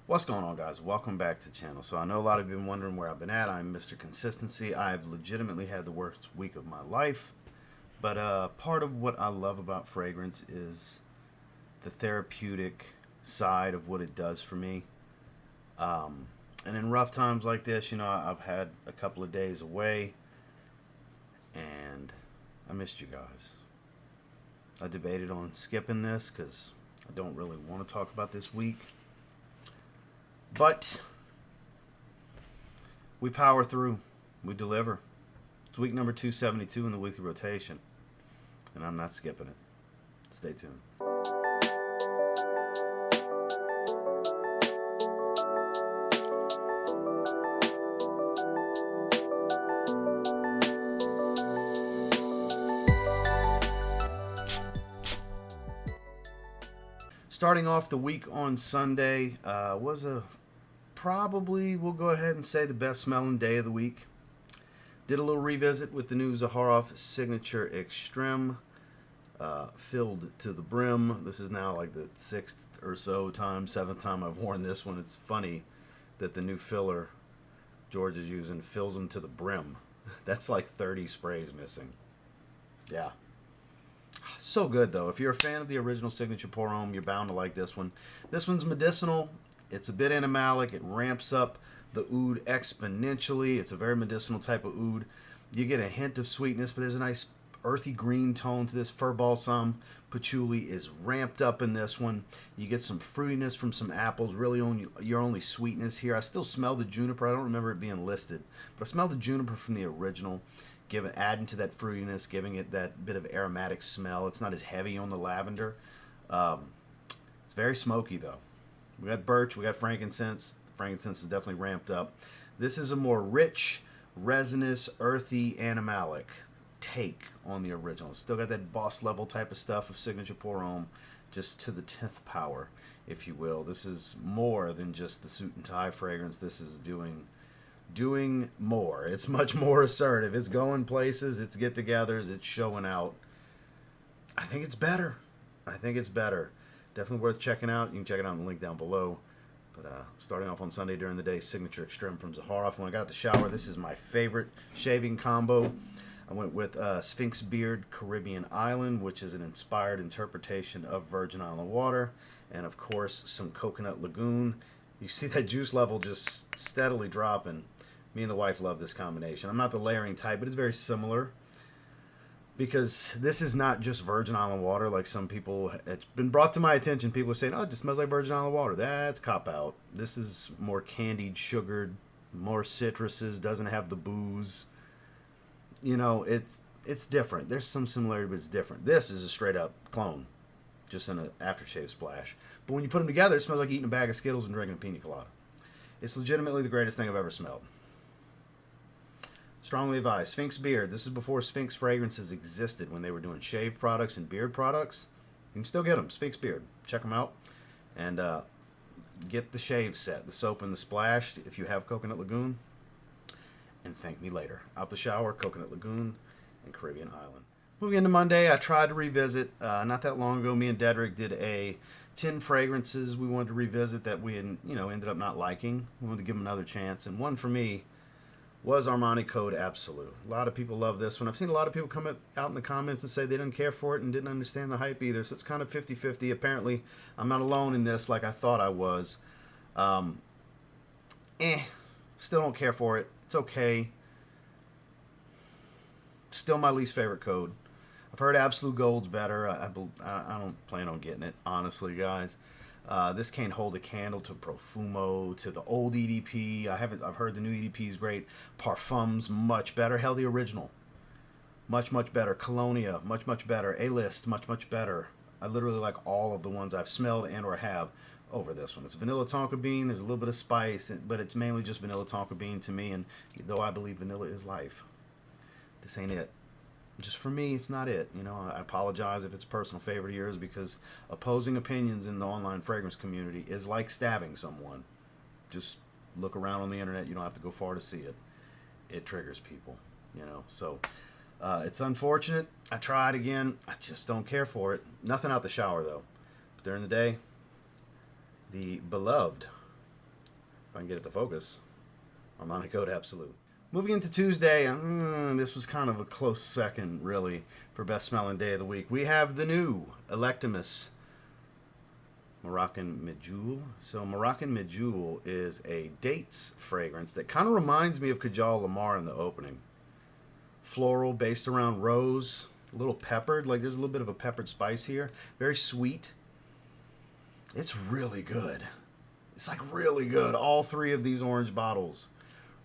What's going on, guys? Welcome back to the channel. So I know a lot of you have been wondering where I've been at. I'm Mr. Consistency. I've legitimately had the worst week of my life. But part of what I love about fragrance is the therapeutic side of what it does for me. And in rough times like this, I've had a couple of days away. And I missed you guys. I debated on skipping this because I don't really want to talk about this week. But we power through. We deliver. It's week number 272 in the weekly rotation. And I'm not skipping it. Stay tuned. Starting off the week on Sunday was probably, we'll go ahead and say, the best smelling day of the week. Did a little revisit with the new Zaharoff Signature Extreme, filled to the brim. This is now like the seventh time I've worn this one. It's funny that the new filler George is using fills them to the brim. That's like 30 sprays missing. Yeah. So good, though. If you're a fan of the original Signature Pour Homme, you're bound to like this one. This one's medicinal. It's a bit animalic. It ramps up the oud exponentially. It's a very medicinal type of oud. You get a hint of sweetness, but there's a nice earthy green tone to this. Fir balsam, patchouli is ramped up in this one. You get some fruitiness from some apples. Really, your only sweetness here. I still smell the juniper. I don't remember it being listed, but I smell the juniper from the original. Adding to that fruitiness, giving it that bit of aromatic smell. It's not as heavy on the lavender. It's very smoky, though. We got birch, we got frankincense. Frankincense is definitely ramped up. This is a more rich, resinous, earthy, animalic take on the original. It's still got that boss level type of stuff of Signature Pour Homme, just to the 10th power, if you will. This is more than just the suit and tie fragrance. This is doing more. It's much more assertive. It's going places. It's get-togethers. It's showing out. I think it's better. Definitely worth checking out. You can check it out in the link down below. But starting off on Sunday during the day, Signature Extreme from Zaharoff. When I got out the shower, this is my favorite shaving combo. I went with Sphinx Beard Caribbean Island, which is an inspired interpretation of Virgin Island water. And, of course, some Coconut Lagoon. You see that juice level just steadily dropping. Me and the wife love this combination. I'm not the layering type, but it's very similar. Because this is not just Virgin Island water like some people. It's been brought to my attention. People are saying, oh, it just smells like Virgin Island water. That's cop-out. This is more candied, sugared, more citruses, doesn't have the booze. It's different. There's some similarity, but it's different. This is a straight-up clone. Just in an aftershave splash. But when you put them together, it smells like eating a bag of Skittles and drinking a pina colada. It's legitimately the greatest thing I've ever smelled. Strongly advised. Sphinx Beard. This is before Sphinx fragrances existed, when they were doing shave products and beard products. You can still get them. Sphinx Beard. Check them out. And get the shave set. The soap and the splash, if you have Coconut Lagoon. And thank me later. Out the shower, Coconut Lagoon and Caribbean Island. Moving into Monday, I tried to revisit. Not that long ago, me and Dedrick did a 10 fragrances we wanted to revisit that we had, ended up not liking. We wanted to give them another chance. And one for me was Armani Code Absolu. A lot of people love this one. I've seen a lot of people come out in the comments and say they didn't care for it and didn't understand the hype either. So it's kind of 50-50. Apparently, I'm not alone in this like I thought I was. Still don't care for it. It's okay. Still my least favorite code. I've heard Absolu Gold's better. I don't plan on getting it, honestly, guys. This can't hold a candle to Profumo, to the old EDP. I've heard the new EDP is great. Parfums, much better. Hell, the original, much better. Colonia, much better. A-List, much better. I literally like all of the ones I've smelled and or have over this one. It's vanilla tonka bean. There's a little bit of spice, but it's mainly just vanilla tonka bean to me. And though I believe vanilla is life, this ain't it. Just for me, it's not it. I apologize if it's a personal favorite of yours, because opposing opinions in the online fragrance community is like stabbing someone. Just look around on the internet. You don't have to go far to see it. It triggers people, So it's unfortunate. I tried again. I just don't care for it. Nothing out the shower, though. But during the day, the beloved I can get it to focus. Armani code Absolu. Moving into Tuesday, this was kind of a close second, really, for best smelling day of the week. We have the new Electimuss Moroccan Medjool. So Moroccan Medjool is a dates fragrance that kind of reminds me of Kajal Lamar in the opening. Floral, based around rose, a little peppered. Like there's a little bit of a peppered spice here. Very sweet. It's really good. It's like really good. All three of these orange bottles.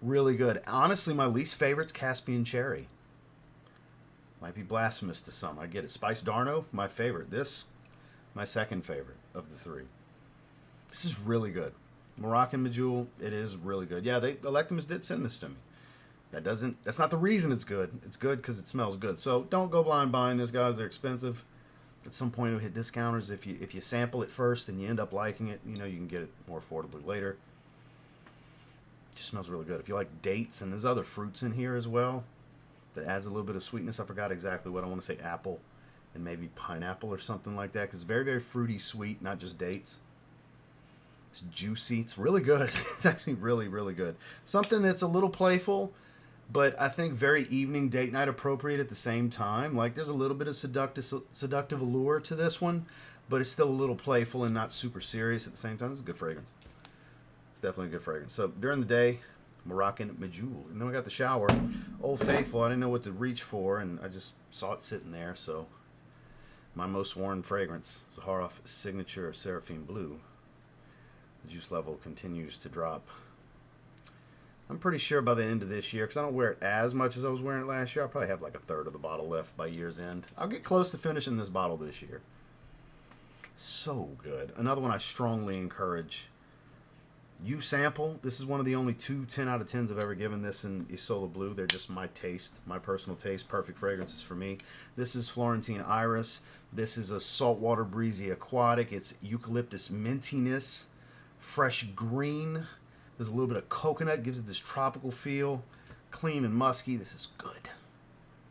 Really good. Honestly, my least favorite's Caspian Cherry. Might be blasphemous to some. I get it. Spice Darno, my favorite. This, my second favorite of the three. This is really good. Moroccan Medjool, it is really good. Yeah, Electimuss did send this to me. That's not the reason it's good. It's good because it smells good. So don't go blind buying this, guys. They're expensive. At some point, it'll hit discounters. If you sample it first and you end up liking it, you can get it more affordably later. Just smells really good. If you like dates, and there's other fruits in here as well that adds a little bit of sweetness. I forgot exactly what I want to say, apple and maybe pineapple or something like that, because it's very, very fruity sweet, not just dates. It's juicy. It's really good. It's actually really, really good. Something that's a little playful, but I think very evening date night appropriate at the same time. Like there's a little bit of seductive allure to this one, but it's still a little playful and not super serious at the same time. It's a good fragrance. Definitely a good fragrance. So during the day, Moroccan Medjool. And then we got the shower. Old Faithful. I didn't know what to reach for, and I just saw it sitting there. So my most worn fragrance, Zaharoff Signature Seraphim Blue. The juice level continues to drop. I'm pretty sure by the end of this year, because I don't wear it as much as I was wearing it last year, I'll probably have like a third of the bottle left by year's end. I'll get close to finishing this bottle this year. So good. Another one I strongly encourage. You sample. This is one of the only 2 10 out of 10s I've ever given this in Isola Blue. They're just my taste, my personal taste. Perfect fragrances for me. This is Florentine Iris. This is a saltwater breezy aquatic. It's eucalyptus mintiness, fresh green. There's a little bit of coconut, gives it this tropical feel. Clean and musky. This is good.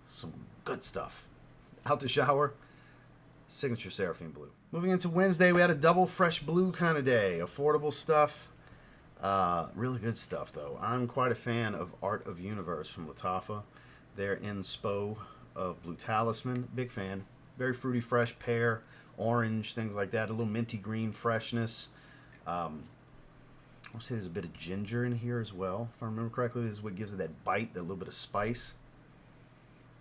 Some good stuff. Out the shower, Signature Seraphim Blue. Moving into Wednesday, we had a double fresh blue kind of day. Affordable stuff. Really good stuff, though. I'm quite a fan of Art of Universe from Lattafa. They're in SPO of Blue Talisman. Big fan. Very fruity, fresh, pear, orange, things like that. A little minty green freshness. I'll say there's a bit of ginger in here as well. If I remember correctly, this is what gives it that bite, that little bit of spice.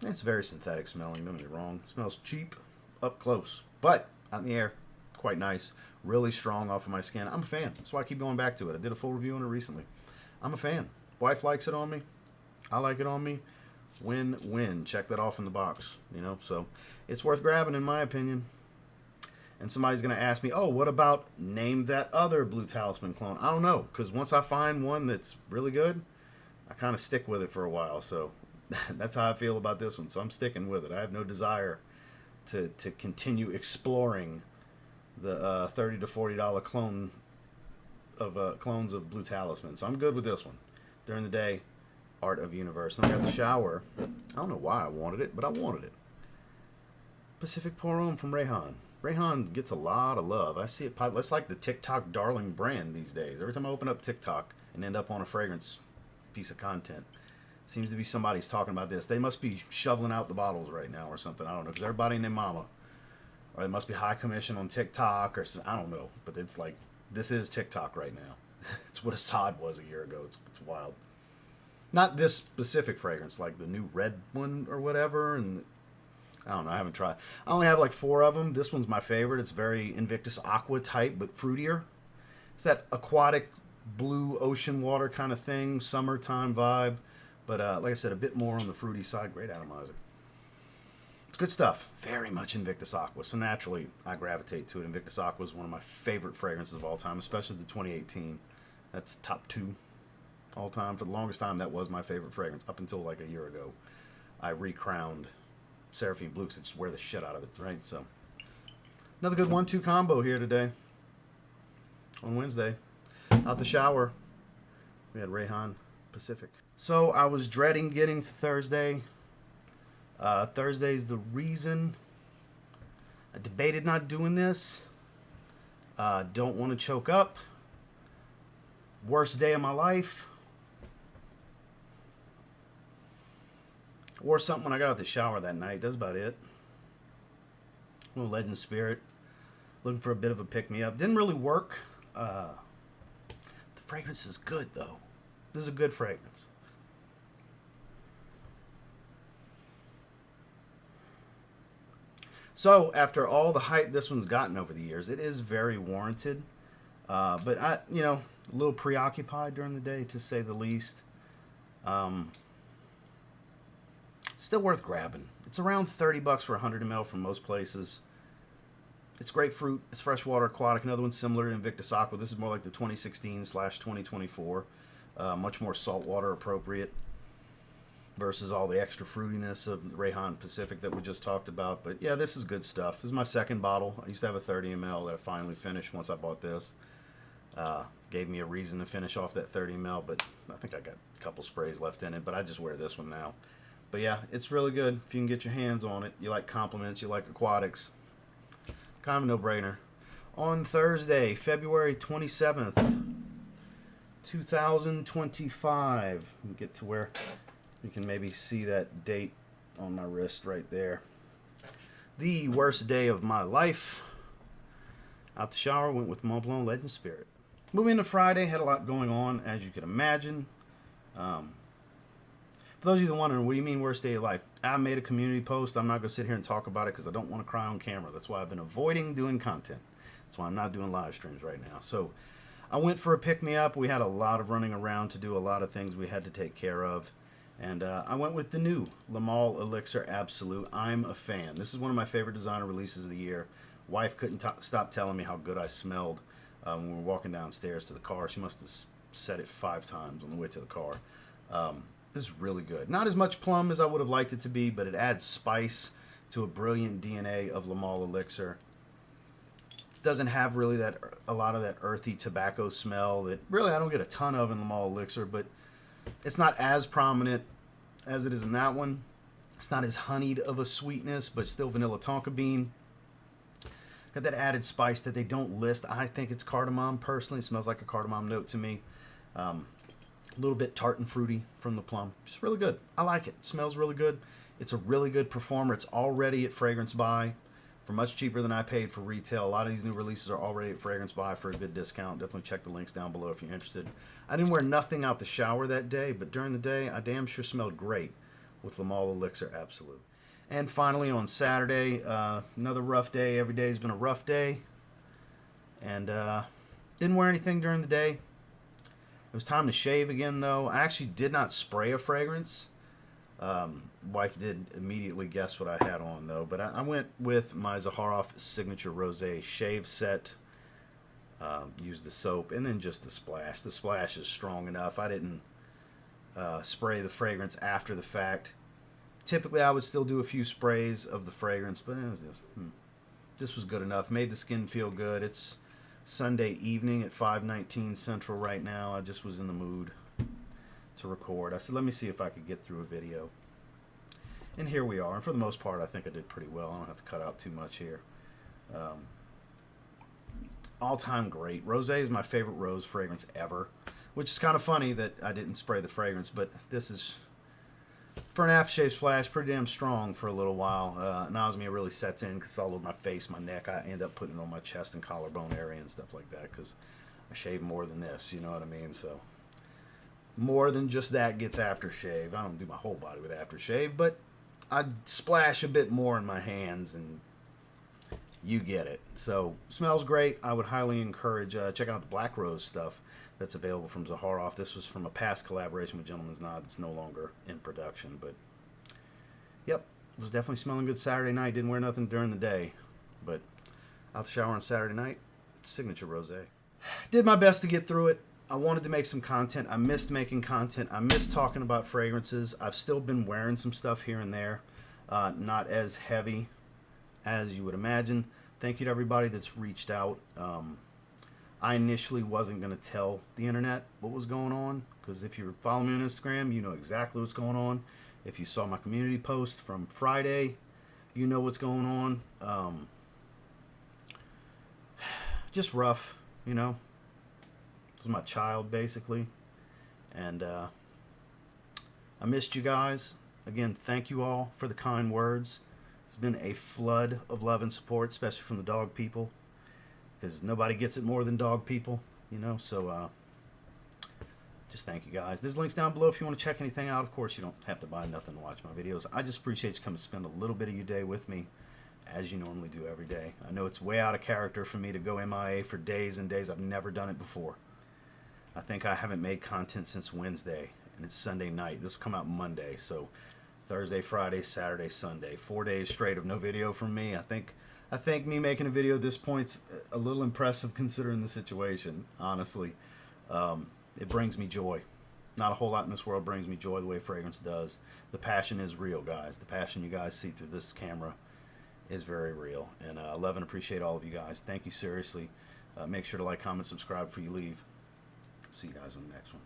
It's very synthetic smelling, don't get me wrong. It smells cheap up close, but out in the air, quite nice. Really strong off of my skin. I'm a fan. That's why I keep going back to it. I did a full review on it recently. I'm a fan. Wife likes it on me. I like it on me. Win-win. Check that off in the box. So it's worth grabbing in my opinion. And somebody's going to ask me, oh, what about name that other Blue Talisman clone? I don't know, because once I find one that's really good, I kind of stick with it for a while. So that's how I feel about this one. So I'm sticking with it. I have no desire to continue exploring the $30 to $40 clones of Blue Talisman. So I'm good with this one. During the day, Art of Universe. And I got the shower. I don't know why I wanted it, but I wanted it. Pacific Pour Homme from Rehan. Rehan gets a lot of love. I see it pop. It's like the TikTok darling brand these days. Every time I open up TikTok and end up on a fragrance piece of content, seems to be somebody's talking about this. They must be shoveling out the bottles right now or something. I don't know, because everybody and their mama. Or it must be high commission on TikTok or something. I don't know. But it's like, this is TikTok right now. It's what Assad was a year ago. It's wild. Not this specific fragrance, like the new red one or whatever. And I don't know. I haven't tried. I only have like 4 of them. This one's my favorite. It's very Invictus Aqua type, but fruitier. It's that aquatic blue ocean water kind of thing. Summertime vibe. But like I said, a bit more on the fruity side. Great atomizer. It's good stuff. Very much Invictus Aqua. So naturally, I gravitate to it. Invictus Aqua is one of my favorite fragrances of all time, especially the 2018. That's top 2 all time. For the longest time, that was my favorite fragrance. Up until like a year ago, I recrowned Seraphim Blue, because I just wear the shit out of it, right? So, another good 1-2 combo here today. On Wednesday. Out the shower, we had Rehan Pacific. So, I was dreading getting to Thursday. Thursday's the reason I debated not doing this. Don't want to choke up. Worst day of my life. Wore something when I got out the shower that night. That's about it. A little Legend Spirit. Looking for a bit of a pick-me-up. Didn't really work. The fragrance is good, though. This is a good fragrance. So, after all the hype this one's gotten over the years, it is very warranted. But a little preoccupied during the day, to say the least. Still worth grabbing. It's around $30 for 100 ml from most places. It's grapefruit. It's freshwater aquatic. Another one similar to Invictus Aqua. This is more like the 2016/2024. Much more saltwater appropriate versus all the extra fruitiness of Rayhan Pacific that we just talked about. But yeah, this is good stuff. This is my second bottle. I used to have a 30 ml that I finally finished once I bought this. Gave me a reason to finish off that 30 ml, but I think I got a couple sprays left in it. But I just wear this one now. But yeah, it's really good if you can get your hands on it. You like compliments, you like aquatics. Kind of a no-brainer. On Thursday, February 27th, 2025. Get to where you can maybe see that date on my wrist right there. The worst day of my life. Out the shower, went with Mont Blanc Legend Spirit. Moving to Friday, had a lot going on, as you could imagine. For those of you that wondering, what do you mean worst day of life? I made a community post. I'm not going to sit here and talk about it because I don't want to cry on camera. That's why I've been avoiding doing content. That's why I'm not doing live streams right now. So I went for a pick-me-up. We had a lot of running around to do a lot of things we had to take care of. And I went with the new Lamal Elixir Absolu. I'm a fan. This is one of my favorite designer releases of the year. Wife couldn't stop telling me how good I smelled when we were walking downstairs to the car. She must have said it 5 times on the way to the car. This is really good. Not as much plum as I would have liked it to be, but it adds spice to a brilliant DNA of Lamal Elixir. It doesn't have really a lot of that earthy tobacco smell that really I don't get a ton of in Lamal Elixir, but it's not as prominent as it is in that one. It's not as honeyed of a sweetness, but still vanilla tonka bean. Got that added spice that they don't list. I think it's cardamom personally. It smells like a cardamom note to me. A little bit tart and fruity from the plum. Just really good. I like it. It smells really good. It's a really good performer. It's already at Fragrance Buy for much cheaper than I paid for retail. A lot of these new releases are already at Fragrance Buy for a good discount. Definitely check the links down below if you're interested. I didn't wear nothing out the shower that day, but during the day, I damn sure smelled great with Lamal Elixir Absolu. And finally, on Saturday, another rough day. Every day has been a rough day. And didn't wear anything during the day. It was time to shave again, though. I actually did not spray a fragrance. Wife did immediately guess what I had on, though. But I went with my Zaharoff Signature Rosé Shave Set. Used the soap and then just the splash. The splash is strong enough. I didn't spray the fragrance after the fact. Typically, I would still do a few sprays of the fragrance, but this was good enough. Made the skin feel good. It's Sunday evening at 5:19 Central right now. I just was in the mood to record. I said, let me see if I could get through a video. And here we are. And for the most part, I think I did pretty well. I don't have to cut out too much here. All-time great. Rosé is my favorite rose fragrance ever, which is kind of funny that I didn't spray the fragrance, but this is, for an aftershave splash, pretty damn strong for a little while. Nausea really sets in because it's all over my face, my neck. I end up putting it on my chest and collarbone area and stuff like that because I shave more than this, you know what I mean? So more than just that gets aftershave. I don't do my whole body with aftershave, but I splash a bit more in my hands and you get it. So smells great. I would highly encourage checking out the Black Rose stuff that's available from Zaharoff. This was from a past collaboration with Gentleman's Nod. It's no longer in production, but yep, was definitely smelling good Saturday night. Didn't wear nothing during the day, but out the shower on Saturday night, Signature Rosé. Did my best to get through it. I wanted to make some content. I missed making content. I missed talking about fragrances. I've still been wearing some stuff here and there. Not as heavy as you would imagine. Thank you to everybody that's reached out. I initially wasn't going to tell the internet what was going on, because if you're following me on Instagram, you know exactly what's going on. If you saw my community post from Friday, you know what's going on. Just rough, you know. was my child, basically. And I missed you guys. Again, thank you all for the kind words. It's been a flood of love and support, especially from the dog people, because nobody gets it more than dog people, you know. So just thank you guys. There's links down below if you want to check anything out. Of course, you don't have to buy nothing to watch my videos. I just appreciate you coming to spend a little bit of your day with me, as you normally do every day. I know it's way out of character for me to go MIA for days and days. I've never done it before. I think I haven't made content since Wednesday, and it's Sunday night. This will come out Monday, so Thursday, Friday, Saturday, Sunday. 4 days straight of no video from me. I think me making a video at this point's a little impressive considering the situation, honestly. It brings me joy. Not a whole lot in this world brings me joy the way fragrance does. The passion is real, guys. The passion you guys see through this camera is very real. And I love and appreciate all of you guys. Thank you, seriously. Make sure to like, comment, subscribe before you leave. See you guys on the next one.